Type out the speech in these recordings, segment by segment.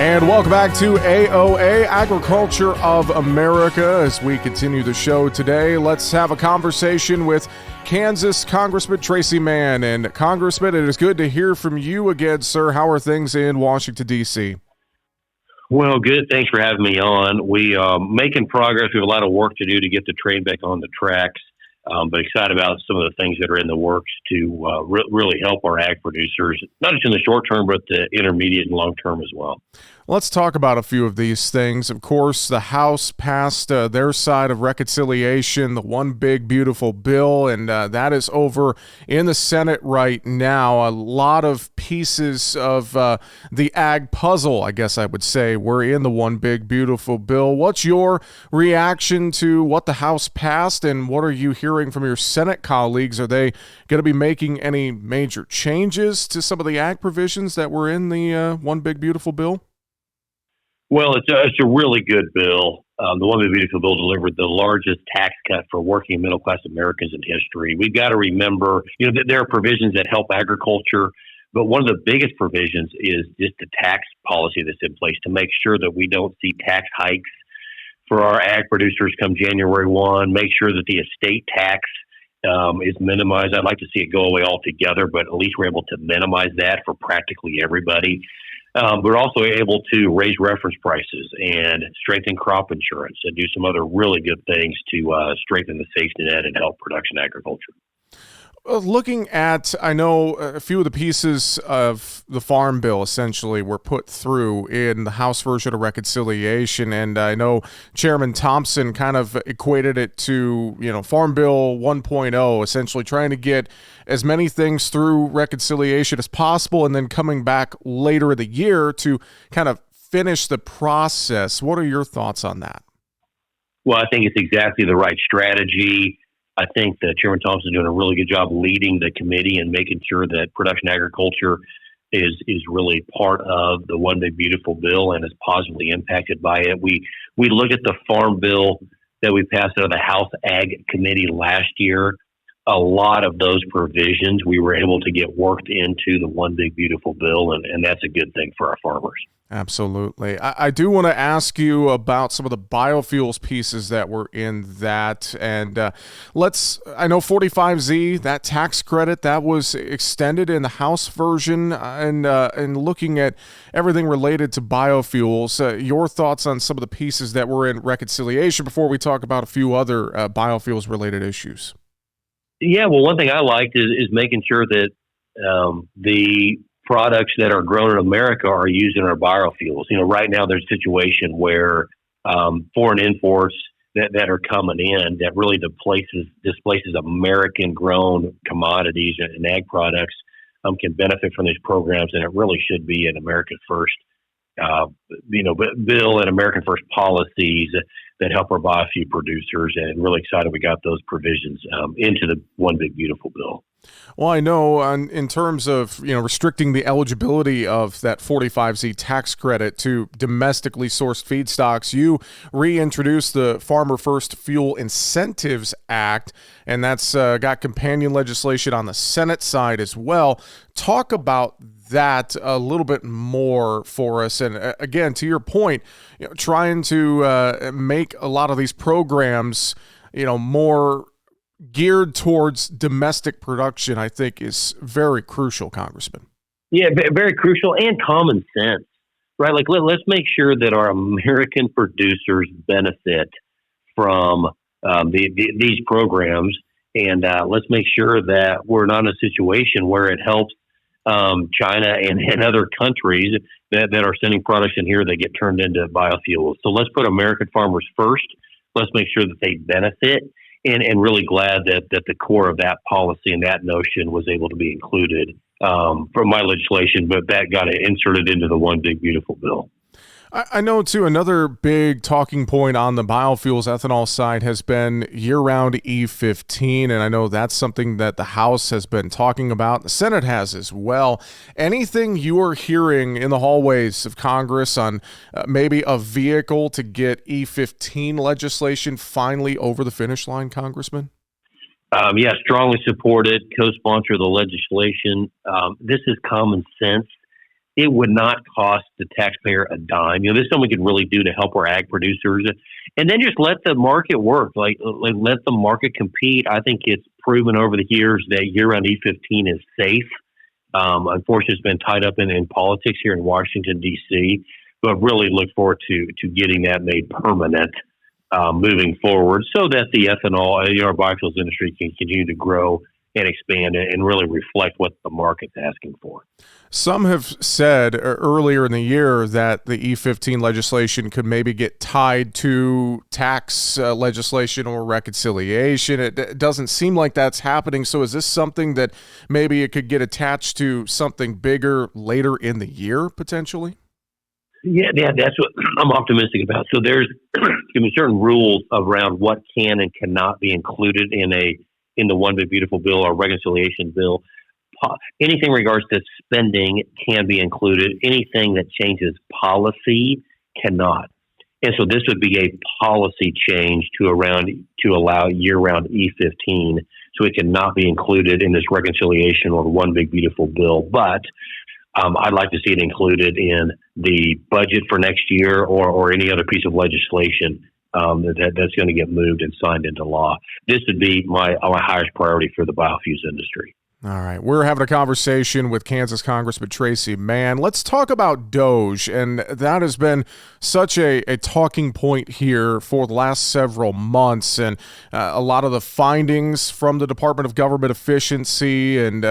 And welcome back to AOA, Agriculture of America. As we continue the show today, let's have a conversation with Kansas Congressman Tracy Mann. And Congressman, it is good to hear from you again, sir. How are things in Washington, D.C.? Well, good. Thanks for having me on. We are making progress. We have a lot of work to do to get the train back on the tracks, but excited about some of the things that are in the works to really help our ag producers, not just in the short term, but the intermediate and long term as well. Let's talk about a few of these things. Of course, the House passed their side of reconciliation, the one big, beautiful bill, and that is over in the Senate right now. A lot of pieces of the ag puzzle, I guess I would say, were in the one big, beautiful bill. What's your reaction to what the House passed, and what are you hearing from your Senate colleagues? Are they going to be making any major changes to some of the ag provisions that were in the one big, beautiful bill? Well, it's a really good bill. The One Big Beautiful Bill delivered the largest tax cut for working and middle-class Americans in history. We've got to remember, that there are provisions that help agriculture, but one of the biggest provisions is just the tax policy that's in place to make sure that we don't see tax hikes for our ag producers come January 1, make sure that the estate tax is minimized. I'd like to see it go away altogether, but at least we're able to minimize that for practically everybody. We're also able to raise reference prices and strengthen crop insurance and do some other really good things to strengthen the safety net and help production agriculture. Looking at, I know a few of the pieces of the Farm Bill essentially were put through in the House version of reconciliation, and I know Chairman Thompson kind of equated it to, Farm Bill 1.0, essentially trying to get as many things through reconciliation as possible and then coming back later in the year to kind of finish the process. What are your thoughts on that? Well, I think it's exactly the right strategy. I think that Chairman Thompson is doing a really good job leading the committee and making sure that production agriculture is really part of the One Big Beautiful Bill and is positively impacted by it. We look at the Farm Bill that we passed out of the House Ag Committee last year. A lot of those provisions we were able to get worked into the One Big Beautiful Bill, and that's a good thing for our farmers. Absolutely. I do want to ask you about some of the biofuels pieces that were in that. And I know 45Z, that tax credit, that was extended in the House version, and looking at everything related to biofuels. Your thoughts on some of the pieces that were in reconciliation before we talk about a few other biofuels related issues? Yeah, well, one thing I liked is making sure that the products that are grown in America are used in our biofuels. Right now there's a situation where foreign imports that are coming in that really displaces American-grown commodities and ag products can benefit from these programs, and it really should be an American first, bill and American first policies that help our biofuel producers. And really excited we got those provisions into the One Big Beautiful Bill. Well, I know in terms of, restricting the eligibility of that 45Z tax credit to domestically sourced feedstocks, you reintroduced the Farmer First Fuel Incentives Act, and that's got companion legislation on the Senate side as well. Talk about that a little bit more for us. And again, to your point, trying to make a lot of these programs, more geared towards domestic production, I think is very crucial, Congressman. Yeah, very crucial and common sense, right? Like, let's make sure that our American producers benefit from these programs, and let's make sure that we're not in a situation where it helps China and other countries that are sending products in here that get turned into biofuels. So let's put American farmers first. Let's make sure that they benefit. And really glad that the core of that policy and that notion was able to be included from my legislation, but that got inserted into the One Big Beautiful Bill. I know, too, another big talking point on the biofuels ethanol side has been year-round E15, and I know that's something that the House has been talking about. The Senate has as well. Anything you are hearing in the hallways of Congress on maybe a vehicle to get E15 legislation finally over the finish line, Congressman? Yeah, strongly supported, co-sponsor the legislation. This is common sense. it would not cost the taxpayer a dime. This is something we could really do to help our ag producers, and then just let the market work. Like let the market compete. I think it's proven over the years that year-round E15 is safe. Unfortunately, it's been tied up in politics here in Washington, D.C., but really look forward to getting that made permanent moving forward so that the ethanol, our biofuels industry can continue to grow and expand and really reflect what the market's asking for. Some have said earlier in the year that the E15 legislation could maybe get tied to tax legislation or reconciliation. It doesn't seem like that's happening. So is this something that maybe it could get attached to something bigger later in the year, potentially? Yeah, that's what I'm optimistic about. So there's certain rules around what can and cannot be included in the One Big Beautiful Bill or reconciliation bill. Anything in regards to spending can be included. Anything that changes policy cannot. And so this would be a policy change to allow year-round E15, so it cannot be included in this reconciliation or One Big Beautiful Bill. But I'd like to see it included in the budget for next year or any other piece of legislation that's going to get moved and signed into law. This would be my highest priority for the biofuels industry. All right. We're having a conversation with Kansas Congressman Tracy Mann. Let's talk about DOGE, and that has been such a talking point here for the last several months, and a lot of the findings from the Department of Government Efficiency and,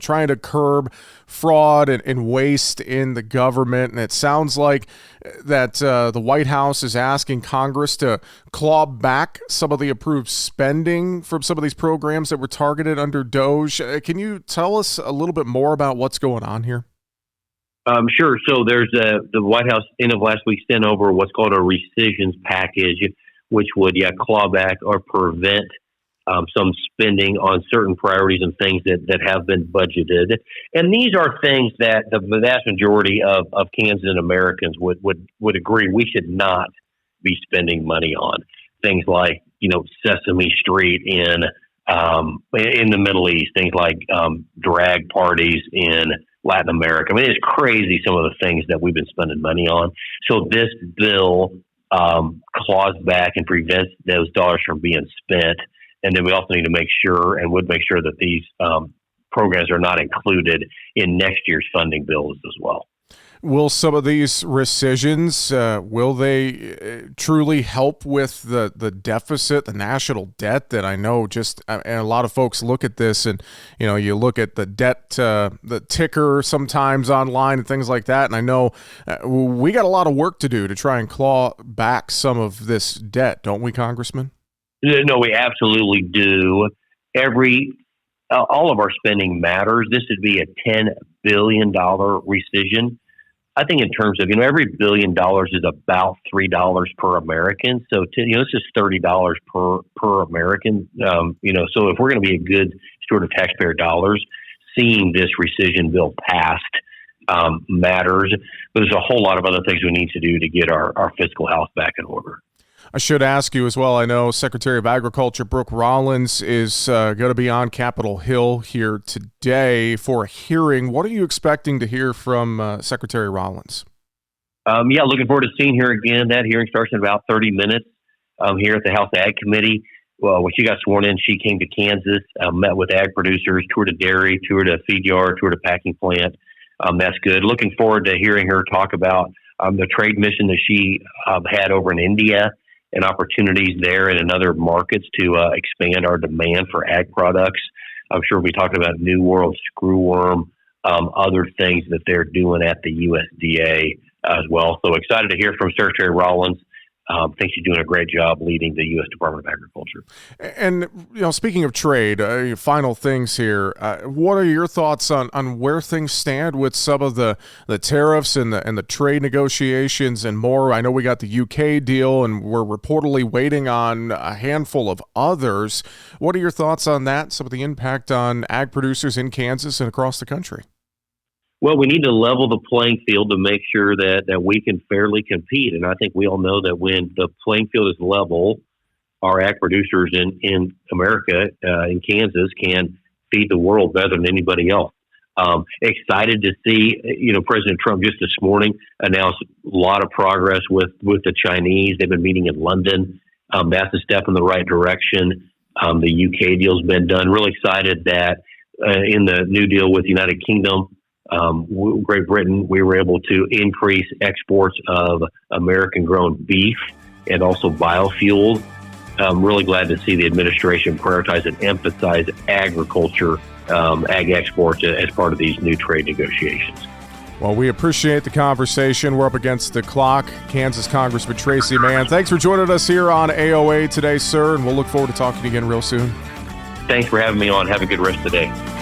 trying to curb fraud and waste in the government. And it sounds like that the White House is asking Congress to claw back some of the approved spending from some of these programs that were targeted under DOGE. Can you tell us a little bit more about what's going on here? Sure. So there's the White House end of last week sent over what's called a rescissions package, which would claw back or prevent some spending on certain priorities and things that have been budgeted. And these are things that the vast majority of Kansas Americans would agree we should not be spending money on. Things like, Sesame Street in the Middle East, things like drag parties in Latin America. I mean, it's crazy some of the things that we've been spending money on. So this bill claws back and prevents those dollars from being spent. And then we also need to make sure that these programs are not included in next year's funding bills as well. Will some of these rescissions, will they truly help with the deficit, the national debt that I know and a lot of folks look at this and, you look at the debt, the ticker sometimes online and things like that. And I know we got a lot of work to do to try and claw back some of this debt, don't we, Congressman? No, we absolutely do. All of our spending matters. This would be a $10 billion rescission. I think in terms of, every $1 billion is about $3 per American. So, this is $30 per American. So if we're going to be a good steward of taxpayer dollars, seeing this rescission bill passed matters. But there's a whole lot of other things we need to do to get our fiscal house back in order. I should ask you as well, I know Secretary of Agriculture Brooke Rollins is going to be on Capitol Hill here today for a hearing. What are you expecting to hear from Secretary Rollins? Looking forward to seeing her again. That hearing starts in about 30 minutes here at the House Ag Committee. Well, when she got sworn in, she came to Kansas, met with ag producers, toured a dairy, toured a feed yard, toured a packing plant. That's good. Looking forward to hearing her talk about the trade mission that she had over in India, and opportunities there and in other markets to expand our demand for ag products. I'm sure we'll be talking about New World screwworm, other things that they're doing at the USDA as well. So excited to hear from Secretary Rollins. Think she's doing a great job leading the U.S. Department of Agriculture. And, speaking of trade, final things here, what are your thoughts on where things stand with some of the tariffs and the trade negotiations and more? I know we got the UK deal and we're reportedly waiting on a handful of others. What are your thoughts on that, some of the impact on ag producers in Kansas and across the country? Well, we need to level the playing field to make sure that we can fairly compete. And I think we all know that when the playing field is level, our ag producers in America, in Kansas, can feed the world better than anybody else. Excited to see, President Trump just this morning announced a lot of progress with the Chinese. They've been meeting in London. That's a step in the right direction. The UK deal's been done. Really excited that in the new deal with the United Kingdom, Great Britain, we were able to increase exports of American-grown beef and also biofuel. I'm really glad to see the administration prioritize and emphasize agriculture, ag exports as part of these new trade negotiations. Well, we appreciate the conversation. We're up against the clock. Kansas Congressman Tracy Mann, thanks for joining us here on AOA today, sir, and we'll look forward to talking again real soon. Thanks for having me on. Have a good rest of the day.